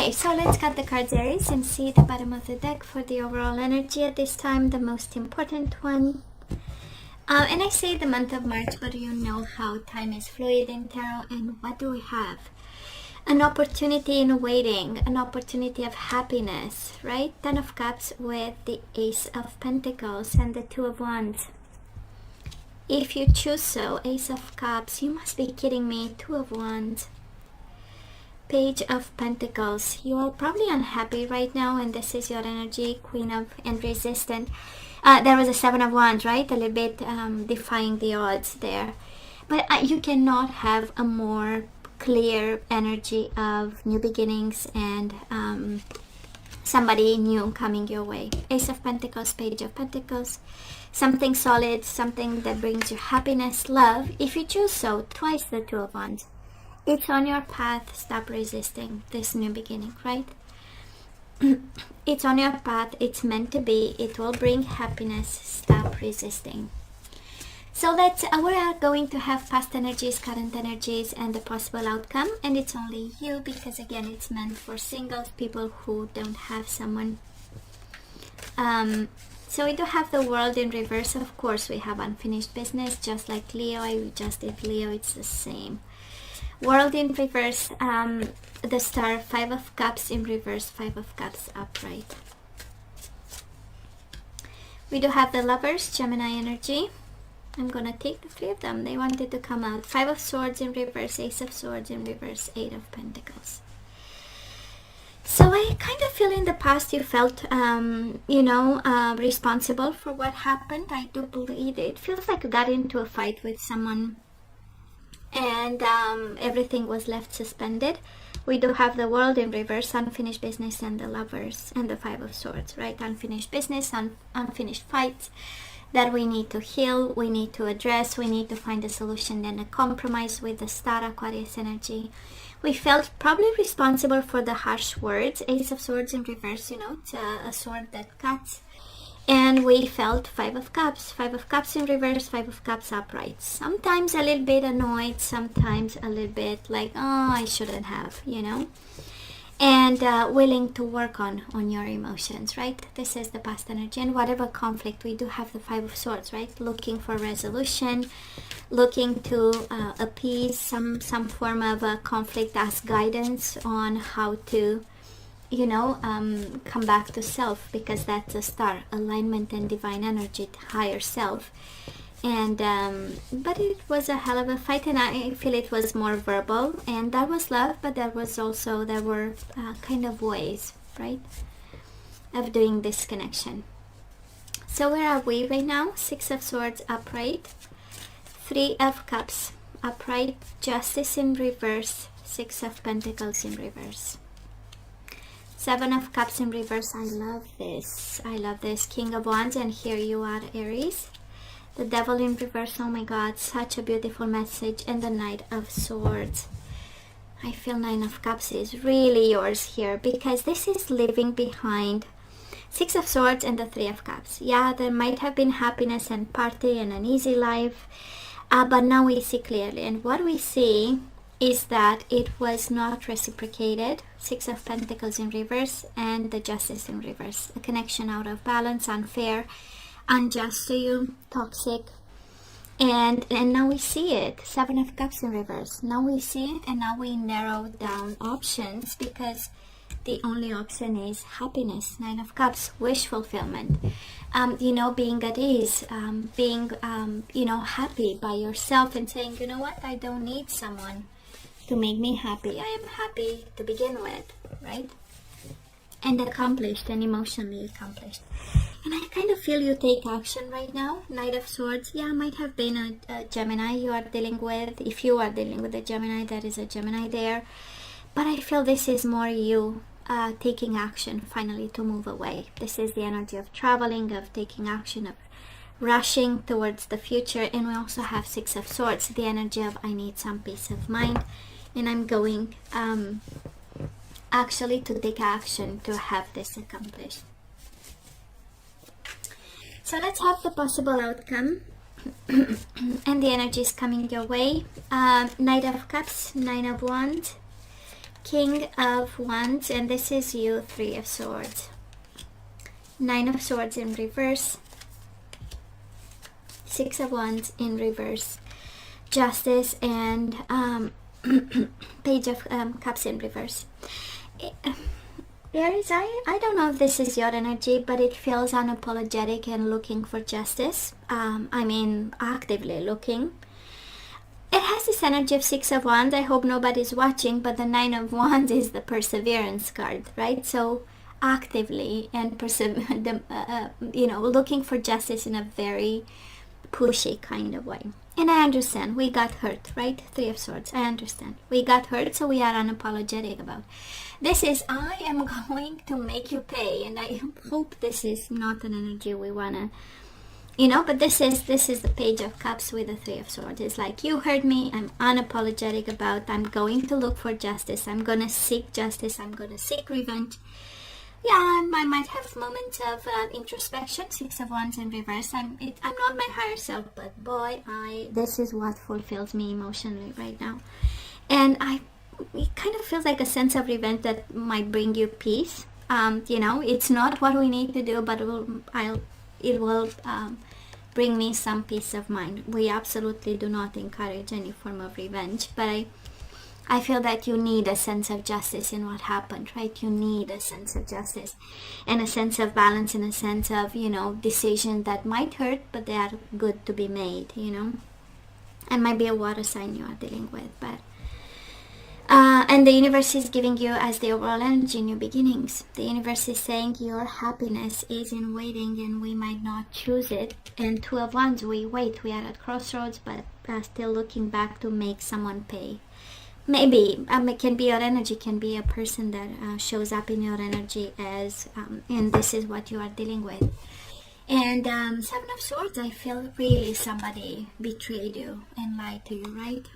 Okay, so let's cut the cards, Aries, and see the bottom of the deck for the overall energy at this time, the most important one. And I say the month of March, but you know how time is fluid in tarot. And what do we have? An opportunity in waiting, an opportunity of happiness, right? 10 of Cups with the Ace of Pentacles and the 2 of Wands. If you choose so, Ace of Cups, you must be kidding me, 2 of Wands. Page of Pentacles. You are probably unhappy right now, and this is your energy, Queen of and Resistant. There was a 7 of Wands, right? A little bit defying the odds there. But you cannot have a more clear energy of new beginnings and somebody new coming your way. Ace of Pentacles, Page of Pentacles. Something solid, something that brings you happiness, love. If you choose so, twice the 2 of Wands. It's on your path. Stop resisting this new beginning, right? It's on your path. It's meant to be. It will bring happiness. Stop resisting. So we are going to have past energies, current energies, and the possible outcome. And it's only you, because again, it's meant for singles, people who don't have someone. So we do have the World in reverse. Of course, we have unfinished business, just like Leo. I just did Leo. It's the same. World in reverse, the Star, 5 of Cups in reverse, 5 of Cups upright. We do have the Lovers, Gemini energy. I'm gonna take the 3 of them. They wanted to come out. 5 of Swords in reverse, Ace of Swords in reverse, 8 of Pentacles. So I kind of feel in the past you felt, responsible for what happened. I do believe it feels like you got into a fight with someone, and everything was left suspended. We do have the World in reverse, unfinished business, and the Lovers, and the 5 of Swords, right? Unfinished business, unfinished fights that we need to heal, we need to address, we need to find a solution and a compromise with the Star, Aquarius energy. We felt probably responsible for the harsh words. Ace of Swords in reverse, it's a sword that cuts. And we felt 5 of Cups. 5 of Cups in reverse, 5 of Cups upright. Sometimes a little bit annoyed, sometimes a little bit like, oh, I shouldn't have, And willing to work on your emotions, right? This is the past energy. And whatever conflict, we do have the 5 of Swords, right? Looking for resolution, looking to appease some form of conflict, ask guidance on how to come back to self, because that's a Star, alignment and divine energy, higher self. And but it was a hell of a fight, and I feel it was more verbal, and that was love, but there were kind of ways, right, of doing this connection. So where are we right now? 6 of Swords upright, 3 of Cups upright, Justice in reverse, 6 of Pentacles in reverse, 7 of Cups in reverse. I love this. King of Wands, and here you are, Aries. The Devil in reverse. Oh my God, such a beautiful message. And the Knight of Swords. I feel 9 of Cups is really yours here, because this is leaving behind 6 of Swords and the 3 of Cups. Yeah, there might have been happiness and party and an easy life, but now we see clearly. And what we see is that it was not reciprocated. 6 of Pentacles in reverse and the Justice in reverse. A connection out of balance, unfair, unjust to you, toxic. And now we see it. 7 of Cups in reverse. Now we see it, and now we narrow down options, because the only option is happiness. 9 of Cups, wish fulfillment. Being at ease, being happy by yourself, and saying, you know what, I don't need someone to make me happy. I am happy to begin with, right? And accomplished, and emotionally accomplished. And I kind of feel you take action right now. Knight of Swords, yeah, might have been a Gemini you are dealing with. If you are dealing with a Gemini, there is a Gemini there. But I feel this is more you taking action finally to move away. This is the energy of traveling, of taking action, of rushing towards the future. And we also have 6 of Swords, the energy of I need some peace of mind, and I'm going actually to take action to have this accomplished. So let's have the possible outcome. And the energy is coming your way. Knight of Cups, 9 of Wands, King of Wands, and this is you, Three of Swords. Nine of Swords in reverse. Six of Wands in reverse. Justice and Page of Cups in reverse. Aries, I don't know if this is your energy, but it feels unapologetic and looking for justice. I mean, actively looking. It has this energy of Six of Wands. I hope nobody's watching, but the Nine of Wands is the perseverance card, right? So actively and looking for justice in a very pushy kind of way. And I understand, we got hurt, right? Three of Swords, I understand. We got hurt, so we are unapologetic about. This is, I am going to make you pay, and I hope this is not an energy we wanna, but this is the Page of Cups with the Three of Swords. It's like, you hurt me, I'm unapologetic about, I'm going to look for justice, I'm gonna seek justice, I'm gonna seek revenge. Yeah, I might have moments of introspection. Six of Wands in reverse. I'm not my higher self, but boy, this is what fulfills me emotionally right now. And it kind of feels like a sense of revenge that might bring you peace. It's not what we need to do, but it will bring me some peace of mind. We absolutely do not encourage any form of revenge, but I feel that you need a sense of justice in what happened, right? You need a sense of justice and a sense of balance and a sense of, decisions that might hurt, but they are good to be made, And might be a water sign you are dealing with, but... and the universe is giving you, as the overall energy, new beginnings. The universe is saying your happiness is in waiting and we might not choose it. And Two of Wands, we wait. We are at crossroads, but still looking back to make someone pay. Maybe it can be your energy, can be a person that shows up in your energy as and this is what you are dealing with. And Seven of Swords, I feel really somebody betrayed you and lied to you, right?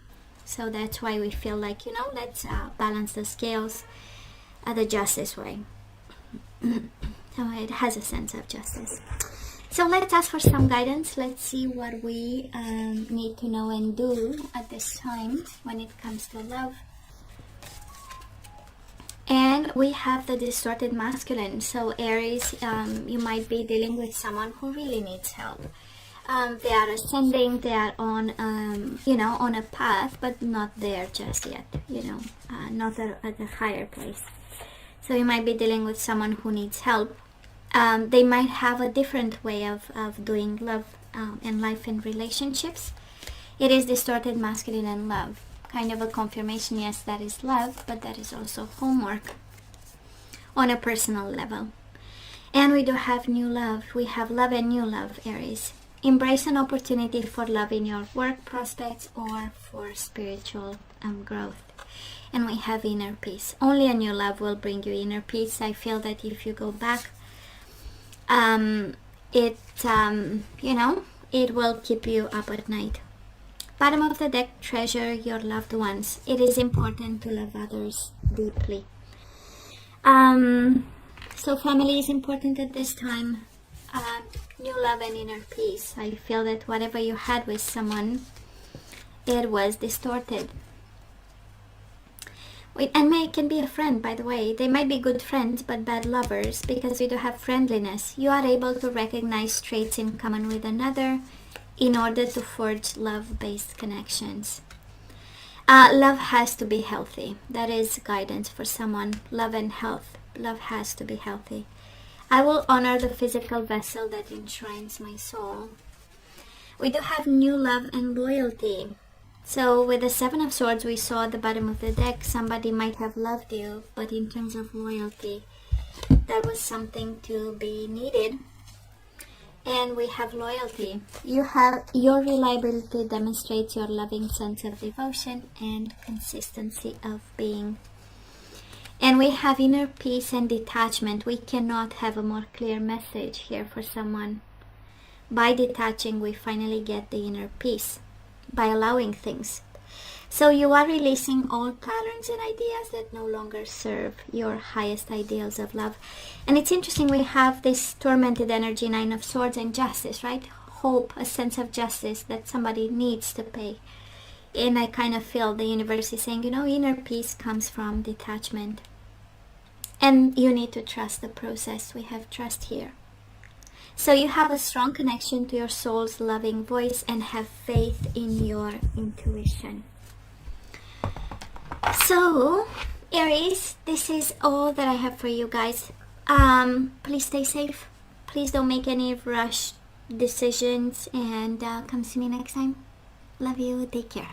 So that's why we feel like, let's balance the scales the justice way. So it has a sense of justice. So let's ask for some guidance. Let's see what we need to know and do at this time when it comes to love. And we have the distorted masculine. So Aries, you might be dealing with someone who really needs help. They are ascending, they are on, on a path, but not there just yet, not at a higher place. So you might be dealing with someone who needs help. They might have a different way of doing love and life and relationships. It is distorted masculine and love. Kind of a confirmation, yes, that is love, but that is also homework on a personal level. And we do have new love. We have love and new love, Aries. Embrace an opportunity for love in your work prospects or for spiritual growth. And we have inner peace. Only a new love will bring you inner peace. I feel that if you go back, it will keep you up at night. Bottom of the deck, treasure your loved ones. It is important to love others deeply. So family is important at this time. New love and inner peace. I feel that whatever you had with someone, it was distorted. And it can be a friend, by the way. They might be good friends, but bad lovers, because we do have friendliness. You are able to recognize traits in common with another in order to forge love-based connections. Love has to be healthy. That is guidance for someone. Love and health. Love has to be healthy. I will honor the physical vessel that enshrines my soul. We do have new love and loyalty. So with the Seven of Swords, we saw at the bottom of the deck, somebody might have loved you, but in terms of loyalty, that was something to be needed. And we have loyalty. Your reliability demonstrates your loving sense of devotion and consistency of being. And we have inner peace and detachment. We cannot have a more clear message here for someone. By detaching, we finally get the inner peace. By allowing things. So you are releasing old patterns and ideas that no longer serve your highest ideals of love. And it's interesting, we have this tormented energy, Nine of Swords, and justice, right? Hope, a sense of justice that somebody needs to pay. And I kind of feel the universe is saying, you know, inner peace comes from detachment. And you need to trust the process. We have trust here. So you have a strong connection to your soul's loving voice and have faith in your intuition. So, Aries, this is all that I have for you guys. Please stay safe. Please don't make any rush decisions. And come see me next time. Love you. Take care.